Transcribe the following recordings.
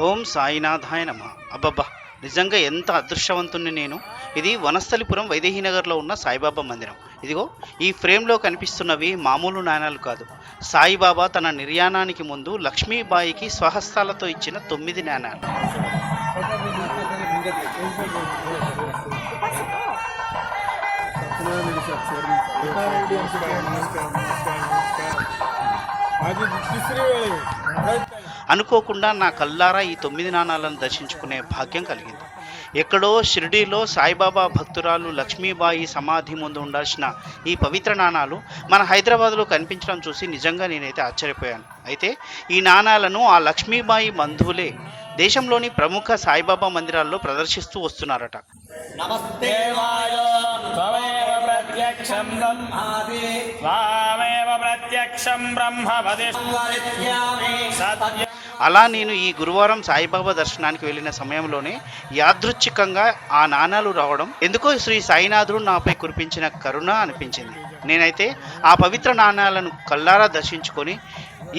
ఓం సాయినాథాయ నమ. అబ్బబ్బా, నిజంగా ఎంత అదృష్టవంతుణ్ణి నేను. ఇది వనస్థలిపురం వైదేహీనగర్లో ఉన్న సాయిబాబా మందిరం. ఇదిగో ఈ ఫ్రేమ్లో కనిపిస్తున్నవి మామూలు నాణాలు కాదు. సాయిబాబా తన నిర్యాణానికి ముందు లక్ష్మీబాయికి స్వహస్తాలతో ఇచ్చిన 9 నాణాలు. అనుకోకుండా నా కల్లారా ఈ 9 నాణాలను దర్శించుకునే భాగ్యం కలిగింది. ఎక్కడో షిరిడీలో సాయిబాబా భక్తురాలు లక్ష్మీబాయి సమాధి ముందు ఉండాల్సిన ఈ పవిత్ర నాణాలు మన హైదరాబాద్లో కనిపించడం చూసి నిజంగా నేనైతే ఆశ్చర్యపోయాను. అయితే ఈ నాణాలను ఆ లక్ష్మీబాయి బంధువులే దేశంలోని ప్రముఖ సాయిబాబా మందిరాల్లో ప్రదర్శిస్తూ వస్తున్నారట. అలా నేను ఈ గురువారం సాయిబాబా దర్శనానికి వెళ్ళిన సమయంలోనే యాదృచ్ఛికంగా ఆ నాణాలు రావడం ఎందుకో శ్రీ సాయినాథుడు నాపై కురిపించిన కరుణ అనిపించింది. నేనైతే ఆ పవిత్ర నాణాలను కల్లారా దర్శించుకొని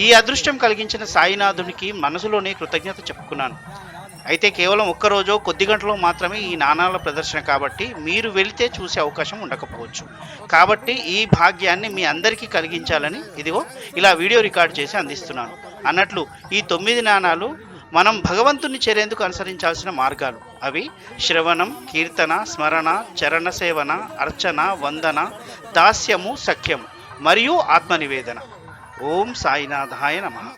ఈ అదృష్టం కలిగించిన సాయినాథునికి మనసులోనే కృతజ్ఞత చెప్పుకున్నాను. అయితే కేవలం ఒక్కరోజో కొద్ది గంటలో మాత్రమే ఈ నాణాల ప్రదర్శన కాబట్టి మీరు వెళితే చూసే అవకాశం ఉండకపోవచ్చు. కాబట్టి ఈ భాగ్యాన్ని మీ అందరికీ కలిగించాలని ఇదిగో ఇలా వీడియో రికార్డ్ చేసి అందిస్తున్నాను. అన్నట్లు ఈ 9 నాణాలు మనం భగవంతుని చేరేందుకు అనుసరించాల్సిన మార్గాలు. అవి శ్రవణం, కీర్తన, స్మరణ, చరణ సేవన, అర్చన, వందన, దాస్యము, సఖ్యము మరియు ఆత్మనివేదన. ఓం సాయినాథాయ నమః.